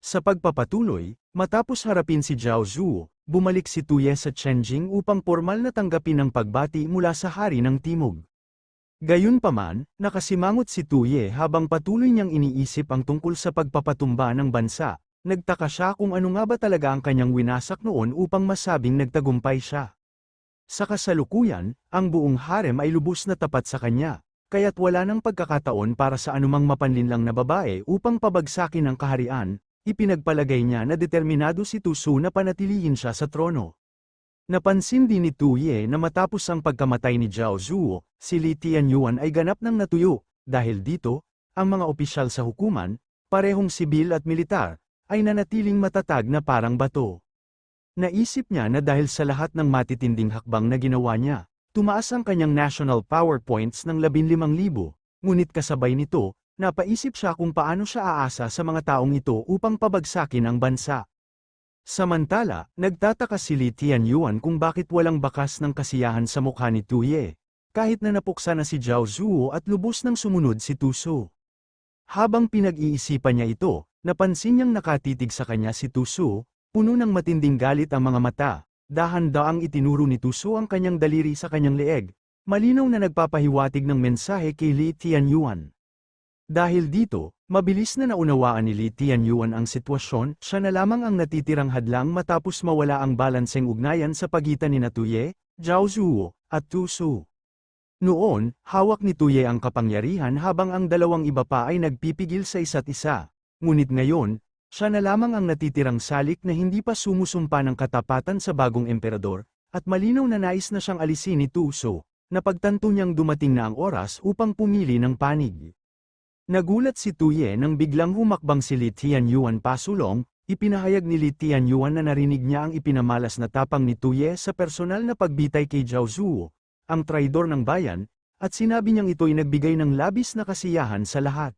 Sa pagpapatuloy, matapos harapin si Zhao Zuo, bumalik si Tuye sa Chenjing upang formal na tanggapin ang pagbati mula sa Hari ng Timog. Gayunpaman, nakasimangot si Tuye habang patuloy niyang iniisip ang tungkol sa pagpapatumba ng bansa. Nagtaka siya kung ano nga ba talaga ang kanyang winasak noon upang masabing nagtagumpay siya. Sa kasalukuyan, ang buong harem ay lubos na tapat sa kanya, kaya't wala nang pagkakataon para sa anumang mapanlinlang na babae upang pabagsakin ang kaharian. Ipinagpalagay niya na determinado si Tusu na panatilihin siya sa trono. Napansin din ni Tuye na matapos ang pagkamatay ni Zhao Zuo, si Li Tianyuan ay ganap nang natuyo. Dahil dito, ang mga opisyal sa hukuman, parehong sibil at militar, ay nanatiling matatag na parang bato. Naisip niya na dahil sa lahat ng matitinding hakbang na ginawa niya, tumaas ang kanyang national power points ng 15,000, ngunit kasabay nito, napaisip siya kung paano siya aasa sa mga taong ito upang pabagsakin ang bansa. Samantala, nagtataka si Li Tianyuan kung bakit walang bakas ng kasiyahan sa mukha ni Tuye, kahit na napuksa na si Zhao Zuo at lubos nang sumunod si Tusu. Habang pinag-iisipan niya ito, napansin niyang nakatitig sa kanya si Tusu, puno ng matinding galit ang mga mata. Dahan-daang itinuro ni Tusu ang kanyang daliri sa kanyang leeg, malinaw na nagpapahiwatig ng mensahe kay Li Tianyuan. Dahil dito, mabilis na naunawaan ni Li Tianyuan ang sitwasyon, siya na lamang ang natitirang hadlang matapos mawala ang balanseng ugnayan sa pagitan ni Tuye, Zhao Zuo, at Tusu. Noon, hawak ni Tuye ang kapangyarihan habang ang dalawang iba pa ay nagpipigil sa isa't isa. Ngunit ngayon, siya na lamang ang natitirang salik na hindi pa sumusumpa ng katapatan sa bagong emperador, at malinaw na nais na siyang alisin ni Tusu. Napagtanto niyang dumating na ang oras upang pumili ng panig. Nagulat si Tuye nang biglang humakbang si Li Tianyuan pasulong. Ipinahayag ni Li Tianyuan na narinig niya ang ipinamalas na tapang ni Tuye sa personal na pagbitay kay Zhao Zuo, ang traidor ng bayan, at sinabi niyang ito'y nagbigay ng labis na kasiyahan sa lahat.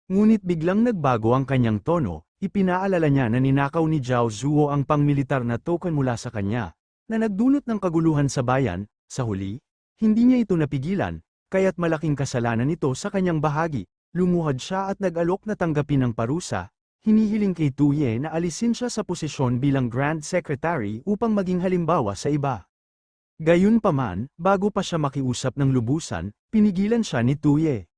Ngunit biglang nagbago ang kanyang tono, ipinaalala niya na ninakaw ni Zhao Zuo ang pangmilitar na token mula sa kanya, na nagdulot ng kaguluhan sa bayan. Sa huli, hindi niya ito napigilan, kaya't malaking kasalanan ito sa kanyang bahagi. Lumuhad siya at nag-alok na tanggapin ang parusa. Hinihiling kay Tuye na alisin siya sa posisyon bilang Grand Secretary upang maging halimbawa sa iba. Gayunpaman, bago pa siya makiusap ng lubusan, pinigilan siya ni Tuye.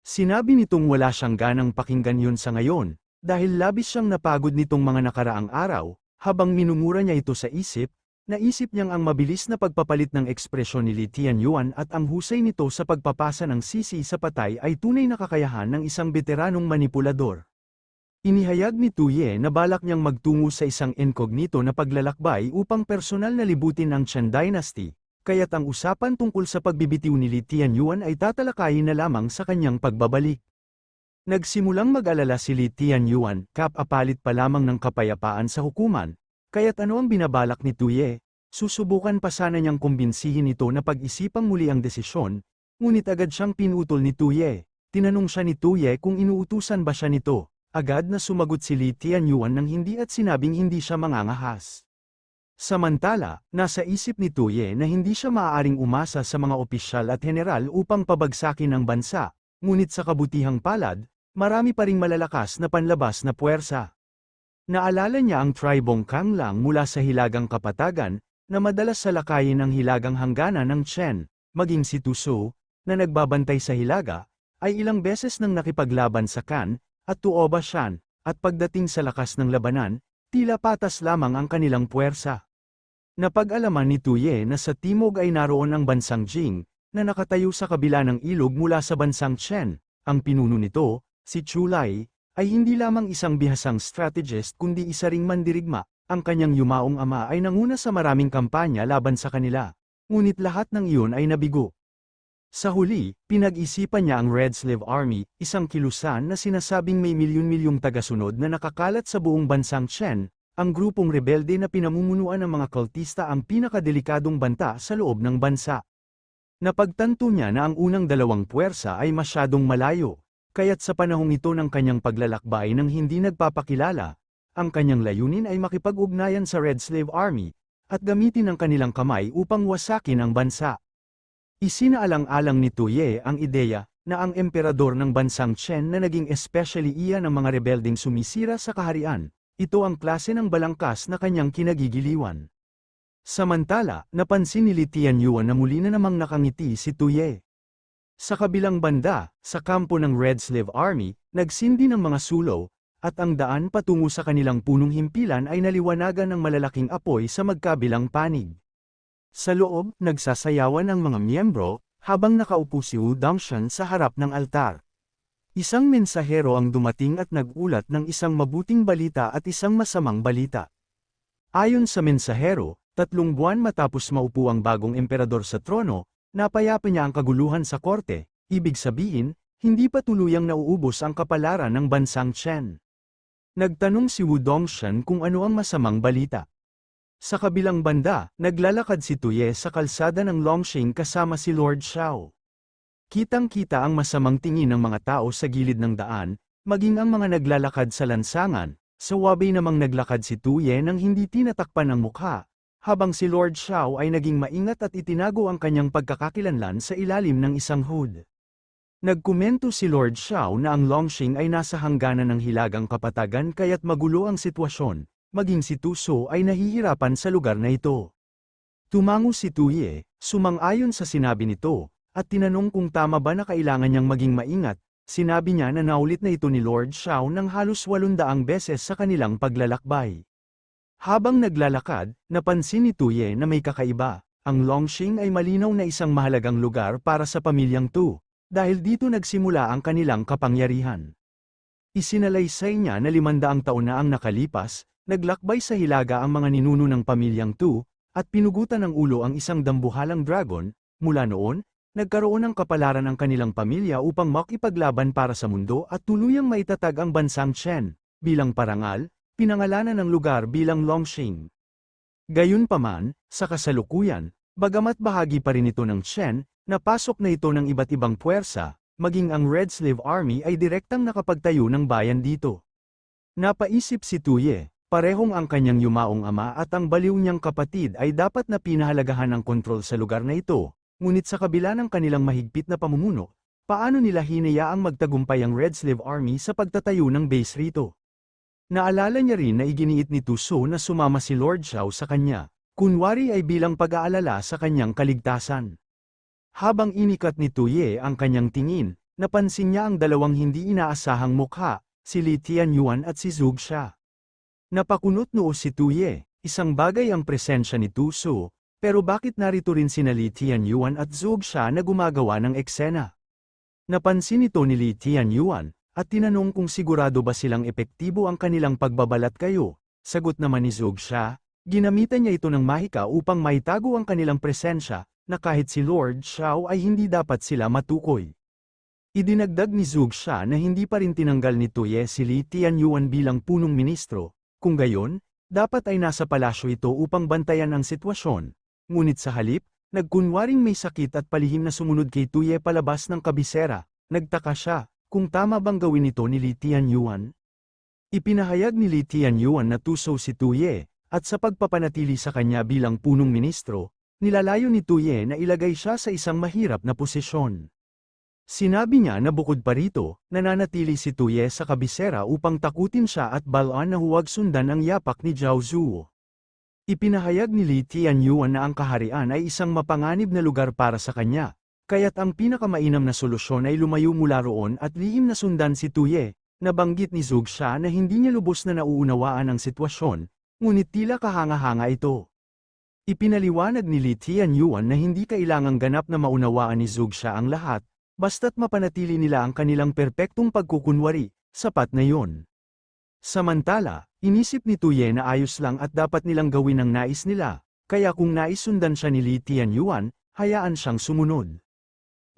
Sinabi nitong wala siyang ganang pakinggan yun sa ngayon, dahil labis siyang napagod nitong mga nakaraang araw. Habang minumura niya ito sa isip, naisip niyang ang mabilis na pagpapalit ng ekspresyon ni Li Tianyuan at ang husay nito sa pagpapasa ng sisi sa patay ay tunay na kakayahan ng isang veteranong manipulador. Inihayag ni Tuye na balak niyang magtungo sa isang incognito na paglalakbay upang personal na libutin ang Chen Dynasty, kaya't ang usapan tungkol sa pagbibitiw ni Li Tianyuan ay tatalakayin na lamang sa kanyang pagbabalik. Nagsimulang mag-alala si Li Tianyuan, kapalit pa lamang ng kapayapaan sa hukuman. Kaya't ano ang binabalak ni Tuye? Susubukan pa sana niyang kumbinsihin ito na pag-isipang muli ang desisyon, ngunit agad siyang pinutol ni Tuye. Tinanong siya ni Tuye kung inuutusan ba siya nito. Agad na sumagot si Li Tianyuan ng hindi at sinabing hindi siya mangangahas. Samantala, nasa isip ni Tuye na hindi siya maaaring umasa sa mga opisyal at general upang pabagsakin ang bansa, ngunit sa kabutihang palad, marami pa ring malalakas na panlabas na puwersa. Naalala niya ang tribong Kanglang mula sa Hilagang Kapatagan, na madalas salakayin ang hilagang hangganan ng Chen, maging si Tusu, na nagbabantay sa hilaga, ay ilang beses nang nakipaglaban sa Kan, at Tuoba Shan, at pagdating sa lakas ng labanan, tila patas lamang ang kanilang puwersa. Napag-alaman ni Tuye na sa timog ay naroon ang bansang Jing, na nakatayo sa kabila ng ilog mula sa bansang Chen. Ang pinuno nito, si Chulai, ay hindi lamang isang bihasang strategist kundi isa ring mandirigma. Ang kanyang yumaong ama ay nanguna sa maraming kampanya laban sa kanila. Ngunit lahat ng iyon ay nabigo. Sa huli, pinag-isipan niya ang Red Slave Army, isang kilusan na sinasabing may milyon-milyong tagasunod na nakakalat sa buong bansang Chen. Ang grupong rebelde na pinamumunuan ng mga kultista ang pinakadelikadong banta sa loob ng bansa. Napagtanto niya na ang unang dalawang puwersa ay masyadong malayo. Kaya't sa panahong ito ng kanyang paglalakbay nang hindi nagpapakilala, ang kanyang layunin ay makipag-ugnayan sa Red Slave Army, at gamitin ang kanilang kamay upang wasakin ang bansa. Isinaalang-alang ni Tuye ang ideya, na ang emperador ng bansang Chen na naging especially iya ng mga rebelding sumisira sa kaharian, ito ang klase ng balangkas na kanyang kinagigiliwan. Samantala, napansin ni Li Tianyuan na muli na namang nakangiti si Tuye. Sa kabilang banda, sa kampo ng Red Sleeve Army, nagsindi ng mga sulo, at ang daan patungo sa kanilang punong himpilan ay naliwanagan ng malalaking apoy sa magkabilang panig. Sa loob, nagsasayawan ang mga miyembro, habang nakaupo si Wu Dongshan sa harap ng altar. Isang mensahero ang dumating at nag-ulat ng isang mabuting balita at isang masamang balita. Ayon sa mensahero, 3 buwan matapos maupo ang bagong emperador sa trono, napayapa niya ang kaguluhan sa korte, ibig sabihin, hindi pa tuluyang nauubos ang kapalaran ng bansang Chen. Nagtanong si Wu Dongshan kung ano ang masamang balita. Sa kabilang banda, naglalakad si Tuye sa kalsada ng Longxing kasama si Lord Xiao. Kitang-kita ang masamang tingin ng mga tao sa gilid ng daan, maging ang mga naglalakad sa lansangan. Sa wabi namang naglakad si Tuye nang hindi tinatakpan ang mukha, habang si Lord Xiao ay naging maingat at itinago ang kanyang pagkakakilanlan sa ilalim ng isang hood. Nagkomento si Lord Xiao na ang Longxing ay nasa hangganan ng hilagang kapatagan kaya't magulo ang sitwasyon, maging si Tu So ay nahihirapan sa lugar na ito. Tumango si Tuye, sumang-ayon sa sinabi nito, at tinanong kung tama ba na kailangan niyang maging maingat. Sinabi niya na naulit na ito ni Lord Xiao ng halos 800 beses sa kanilang paglalakbay. Habang naglalakad, napansin ni Tuye na may kakaiba. Ang Longxing ay malinaw na isang mahalagang lugar para sa pamilyang Tu, dahil dito nagsimula ang kanilang kapangyarihan. Isinalaysay niya na 500 taon na ang nakalipas, naglakbay sa hilaga ang mga ninuno ng pamilyang Tu, at pinugutan ng ulo ang isang dambuhalang dragon. Mula noon, nagkaroon ng kapalaran ang kanilang pamilya upang makipaglaban para sa mundo at tuluyang maitatag ang bansang Chen. Bilang parangal, pinangalanan ng lugar bilang Longxing. Gayunpaman, sa kasalukuyan, bagamat bahagi pa rin ito ng Chen, napasok na ito ng iba't ibang puwersa, maging ang Red Sleeve Army ay direktang nakapagtayo ng bayan dito. Napaisip si Tuye, parehong ang kanyang yumaong ama at ang baliw niyang kapatid ay dapat na pinahalagahan ang kontrol sa lugar na ito. Ngunit sa kabila ng kanilang mahigpit na pamumuno, paano nila hinayaang magtagumpay ang Red Sleeve Army sa pagtatayo ng base rito? Naalala niya rin na iginiit ni Tu So na sumama si Lord Xiao sa kanya, kunwari ay bilang pag-aalala sa kanyang kaligtasan. Habang inikat ni Tuye ang kanyang tingin, napansin niya ang dalawang hindi inaasahang mukha, si Li Tianyuan at si Zhuge Xia. Napakunot noo si Tuye, isang bagay ang presensya ni Tu So, pero bakit narito rin sina Li Tianyuan at Zhuge Xia na gumagawa ng eksena? Napansin ito ni Li Tianyuan, at tinanong kung sigurado ba silang epektibo ang kanilang pagbabalat kayo. Sagot naman ni Zhuge Xia, ginamitan niya ito ng mahika upang maitago ang kanilang presensya, na kahit si Lord Xiao ay hindi dapat sila matukoy. Idinagdag ni Zhuge Xia na hindi pa rin tinanggal ni Tuye si Li Tianyuan bilang punong ministro, kung gayon, dapat ay nasa palasyo ito upang bantayan ang sitwasyon. Ngunit sa halip, nagkunwaring may sakit at palihim na sumunod kay Tuye palabas ng kabisera. Nagtaka siya, kung tama bang gawin ito ni Li Tianyuan? Ipinahayag ni Li Tianyuan na tuso si Tuye, at sa pagpapanatili sa kanya bilang punong ministro, nilalayo ni Tuye na ilagay siya sa isang mahirap na posisyon. Sinabi niya na bukod pa rito, nananatili si Tuye sa kabisera upang takutin siya at balaan na huwag sundan ang yapak ni Zhao Zuo. Ipinahayag ni Li Tianyuan na ang kaharian ay isang mapanganib na lugar para sa kanya, kaya't ang pinakamainam na solusyon ay lumayo mula roon at lihim na sundan si Tuye. Nabanggit ni Zhuge Xia na hindi niya lubos na nauunawaan ang sitwasyon, ngunit tila kahanga-hanga ito. Ipinaliwanag ni Li Tianyuan na hindi kailangang ganap na maunawaan ni Zhuge Xia ang lahat, basta't mapanatili nila ang kanilang perpektong pagkukunwari, sapat na yon. Samantala, inisip ni Tuye na ayos lang at dapat nilang gawin ang nais nila, kaya kung naisundan siya ni Li Tianyuan, hayaan siyang sumunod.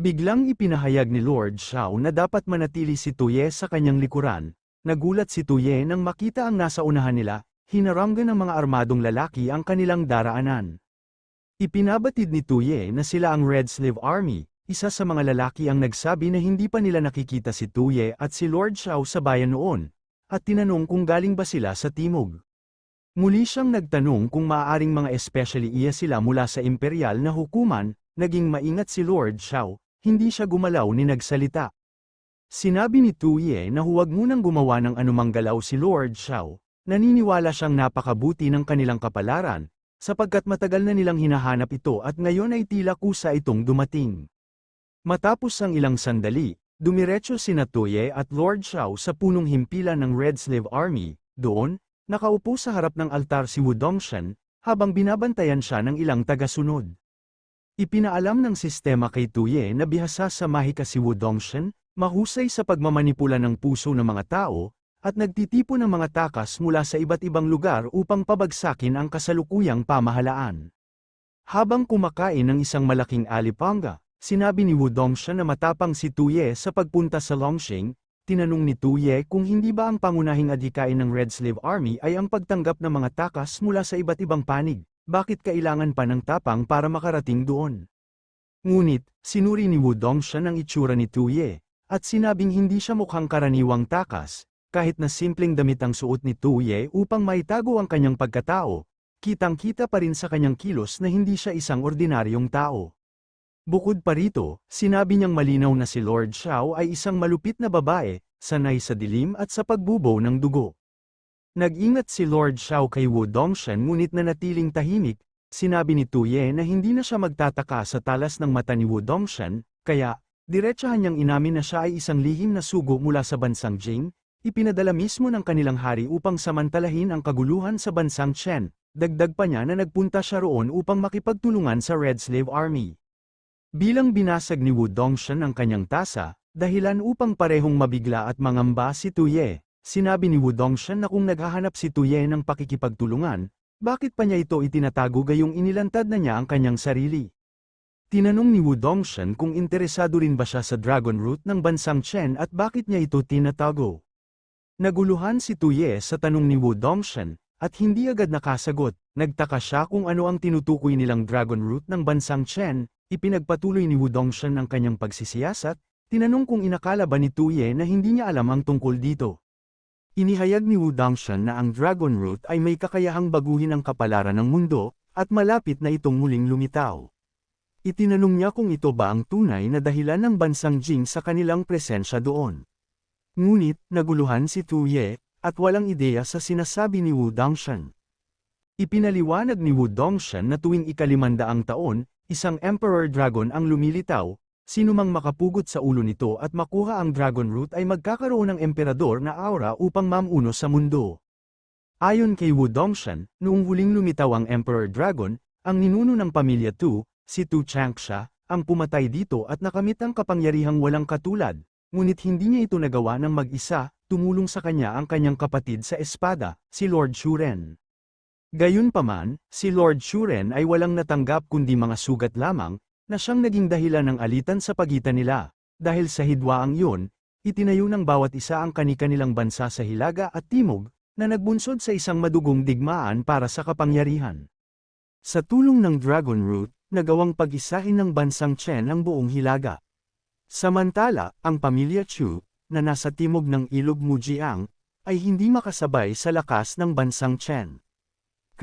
Biglang ipinahayag ni Lord Xiao na dapat manatili si Tuye sa kanyang likuran. Nagulat si Tuye nang makita ang nasa unahan nila, hinarangan ng mga armadong lalaki ang kanilang daraanan. Ipinabatid ni Tuye na sila ang Red Sleeve Army. Isa sa mga lalaki ang nagsabi na hindi pa nila nakikita si Tuye at si Lord Xiao sa bayan noon, at tinanong kung galing ba sila sa timog. Muli siyang nagtanong kung maaaring mga especially iya sila mula sa imperial na hukuman. Naging maingat si Lord Xiao, hindi siya gumalaw ni nagsalita. Sinabi ni Tuye na huwag munang gumawa ng anumang galaw si Lord Xiao, naniniwala siyang napakabuti ng kanilang kapalaran, sapagkat matagal na nilang hinahanap ito at ngayon ay tila kusa itong dumating. Matapos ang ilang sandali, dumiretso sina Tuye at Lord Xiao sa punong himpilan ng Red Slave Army. Doon, nakaupo sa harap ng altar si Wu Dongshan, habang binabantayan siya ng ilang tagasunod. Ipinaalam ng sistema kay Tuye na bihasa sa mahika si Wu Dongshan, mahusay sa pagmamanipula ng puso ng mga tao, at nagtitipon ng mga takas mula sa iba't ibang lugar upang pabagsakin ang kasalukuyang pamahalaan. Habang kumakain ng isang malaking alipanga, sinabi ni Wu Dongshan na matapang si Tuye sa pagpunta sa Longxing. Tinanong ni Tuye kung hindi ba ang pangunahing adhikain ng Red Slave Army ay ang pagtanggap ng mga takas mula sa iba't ibang panig, bakit kailangan pa ng tapang para makarating doon? Ngunit, sinuri ni Wu Dongshan ang itsura ni Tuye, at sinabing hindi siya mukhang karaniwang takas, kahit na simpleng damit ang suot ni Tuye upang maitago ang kanyang pagkatao, kitang-kita pa rin sa kanyang kilos na hindi siya isang ordinaryong tao. Bukod pa rito, sinabi niyang malinaw na si Lord Xiao ay isang malupit na babae, sanay sa dilim at sa pagbubow ng dugo. Nag-ingat si Lord Xiao kay Wu Dongshan ngunit nanatiling tahimik, sinabi ni Tuye na hindi na siya magtataka sa talas ng mata ni Wu Dongshan, kaya, diretsahan niyang inamin na siya ay isang lihim na sugo mula sa bansang Jing, ipinadala mismo ng kanilang hari upang samantalahin ang kaguluhan sa bansang Chen. Dagdag pa niya na nagpunta siya roon upang makipagtulungan sa Red Slave Army. Bilang binasag ni Wu Dongshan ang kanyang tasa, dahilan upang parehong mabigla at mangamba si Tuye, sinabi ni Wu Dongshan na kung naghahanap si Tuye ng pakikipagtulungan, bakit pa niya ito itinatago gayong inilantad na niya ang kanyang sarili? Tinanong ni Wu Dongshan kung interesado rin ba siya sa Dragon Root ng bansang Chen at bakit niya ito tinatago. Naguluhan si Tuye sa tanong ni Wu Dongshan, at hindi agad nakasagot. Nagtaka siya kung ano ang tinutukoy nilang Dragon Root ng bansang Chen. Ipinagpatuloy ni Wu Dongshan ang kanyang pagsisiyasat, tinanong kung inakala ba ni Tuye na hindi niya alam ang tungkol dito. Inihayag ni Wu Dongshan na ang Dragon Root ay may kakayahang baguhin ang kapalaran ng mundo, at malapit na itong muling lumitaw. Itinanong niya kung ito ba ang tunay na dahilan ng bansang Jing sa kanilang presensya doon. Ngunit, naguluhan si Tuye, at walang ideya sa sinasabi ni Wu Dongshan. Ipinaliwanag ni Wu Dongshan na tuwing ika-500 taon, isang Emperor Dragon ang lumilitaw, sinumang makapugot sa ulo nito at makuha ang Dragon Root ay magkakaroon ng emperador na aura upang mamuno sa mundo. Ayon kay Wu Dongshan, noong huling lumitaw ang Emperor Dragon, ang ninuno ng pamilya Tu, si Tu Changxia, ang pumatay dito at nakamit ang kapangyarihang walang katulad, ngunit hindi niya ito nagawa ng mag-isa, tumulong sa kanya ang kanyang kapatid sa espada, si Lord Shuren. Gayunpaman, si Lord Shuren ay walang natanggap kundi mga sugat lamang, na siyang naging dahilan ng alitan sa pagitan nila. Dahil sa hidwaang yun, itinayo ng bawat isa ang kani-kanilang bansa sa Hilaga at Timog, na nagbunsod sa isang madugong digmaan para sa kapangyarihan. Sa tulong ng Dragon Root, nagawang pag-isahin ng bansang Chen ang buong Hilaga. Samantala, ang pamilya Chu, na nasa timog ng ilog Mujiang, ay hindi makasabay sa lakas ng bansang Chen.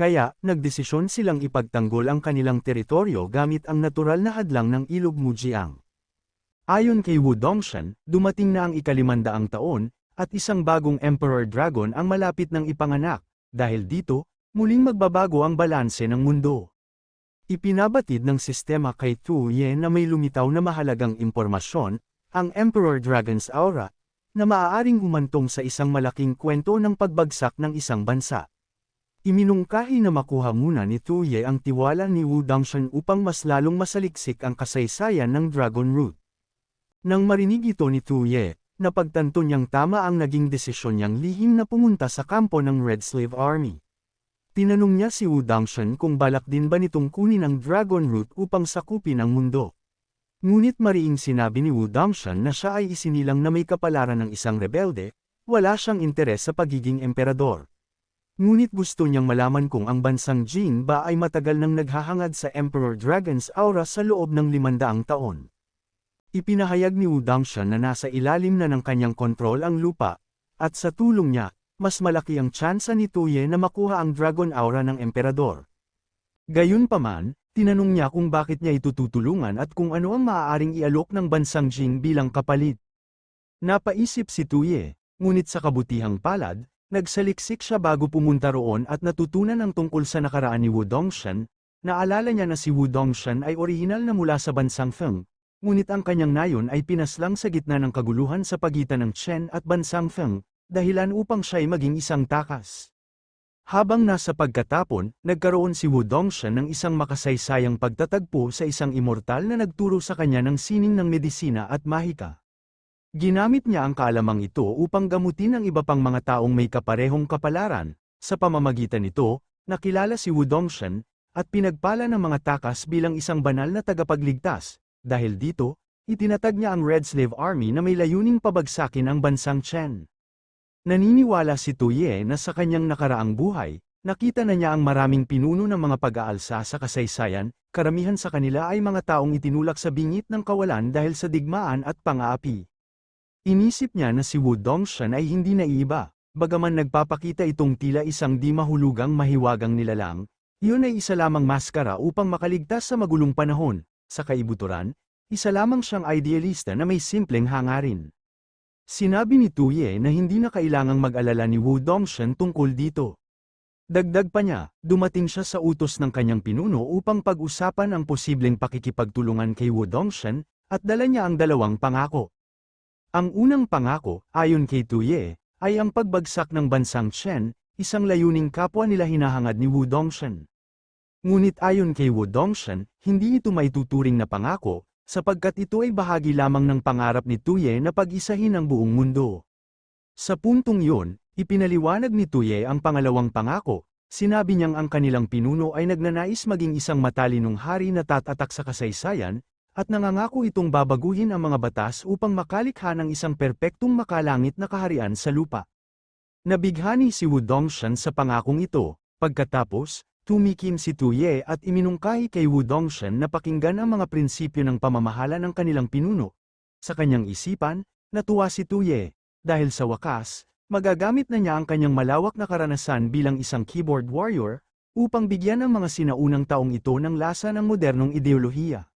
Kaya, nagdesisyon silang ipagtanggol ang kanilang teritoryo gamit ang natural na hadlang ng ilog Mujiang. Ayon kay Wu Dongshan, dumating na ang ika-500 taon, at isang bagong Emperor Dragon ang malapit ng ipanganak, dahil dito, muling magbabago ang balanse ng mundo. Ipinabatid ng sistema kay Tuye na may lumitaw na mahalagang impormasyon, ang Emperor Dragon's Aura, na maaaring humantong sa isang malaking kwento ng pagbagsak ng isang bansa. Iminungkahi na makuha muna ni Tuye ang tiwala ni Wu Dongshan upang mas lalong masaliksik ang kasaysayan ng Dragon Root. Nang marinig ito ni Tuye, napagtanto niyang tama ang naging desisyon niyang lihim na pumunta sa kampo ng Red Slave Army. Tinanong niya si Wu Dongshan kung balak din ba nitong kunin ang Dragon Root upang sakupin ang mundo. Ngunit mariing sinabi ni Wu Dongshan na siya ay isinilang na may kapalaran ng isang rebelde, wala siyang interes sa pagiging emperador. Ngunit gusto niyang malaman kung ang bansang Jing ba ay matagal nang naghahangad sa Emperor Dragon's Aura sa loob ng 500 taon. Ipinahayag ni Wu Dongshan na nasa ilalim na ng kanyang kontrol ang lupa, at sa tulong niya, mas malaki ang tsansa ni Tuye na makuha ang Dragon Aura ng emperador. Gayunpaman, Tinanong niya kung bakit niya ito tutulungan at kung ano ang maaaring ialok ng bansang Jing bilang kapalit. Napaisip si Tuye, ngunit sa kabutihang palad, nagsaliksik siya bago pumunta roon at natutunan ang tungkol sa nakaraan ni Wu Dongshan. Naalala niya na si Wu Dongshan ay orihinal na mula sa bansang Feng, ngunit ang kanyang nayon ay pinaslang sa gitna ng kaguluhan sa pagitan ng Chen at bansang Feng, dahilan upang siya'y maging isang takas. Habang nasa pagkatapon, nagkaroon si Wu Dongshan ng isang makasaysayang pagtatagpo sa isang immortal na nagturo sa kanya ng sining ng medisina at mahika. Ginamit niya ang kaalamang ito upang gamutin ang iba pang mga taong may kaparehong kapalaran. Sa pamamagitan nito, nakilala si Wu Dongshan, at pinagpala ng mga takas bilang isang banal na tagapagligtas. Dahil dito, itinatag niya ang Red Slave Army na may layuning pabagsakin ang bansang Chen. Naniniwala si Tuye na sa kanyang nakaraang buhay, nakita na niya ang maraming pinuno ng mga pag-aalsa sa kasaysayan, karamihan sa kanila ay mga taong itinulak sa bingit ng kawalan dahil sa digmaan at pang-aapi. Inisip niya na si Wu Dongshan ay hindi naiiba, bagaman nagpapakita itong tila isang di mahulugang mahiwagang nilalang, iyon ay isa lamang maskara upang makaligtas sa magulong panahon. Sa kaibuturan, isa lamang siyang idealista na may simpleng hangarin. Sinabi ni Tuye na hindi na kailangang mag-alala ni Wu Dongshan tungkol dito. Dagdag pa niya, dumating siya sa utos ng kanyang pinuno upang pag-usapan ang posibleng pakikipagtulungan kay Wu Dongshan, at dala niya ang dalawang pangako. Ang unang pangako, ayon kay Tuye, ay ang pagbagsak ng bansang Chen, isang layuning kapwa nila hinahangad ni Wu Dongshan. Ngunit ayon kay Wu Dongshan, hindi ito maituturing na pangako, sapagkat ito ay bahagi lamang ng pangarap ni Tuye na pag-isahin ang buong mundo. Sa puntong yun, ipinaliwanag ni Tuye ang pangalawang pangako, sinabi niyang ang kanilang pinuno ay nagnanais maging isang matalinong hari na tatatak sa kasaysayan, at nangangako itong babaguhin ang mga batas upang makalikha ng isang perpektong makalangit na kaharian sa lupa. Nabighani si Wu Dongshan sa pangakong ito, pagkatapos, tumikim si Tuye at iminungkahi kay Wu Dongshan na pakinggan ang mga prinsipyo ng pamamahala ng kanilang pinuno. Sa kanyang isipan, natuwa si Tuye, dahil sa wakas, magagamit na niya ang kanyang malawak na karanasan bilang isang keyboard warrior, upang bigyan ang mga sinaunang taong ito ng lasa ng modernong ideolohiya.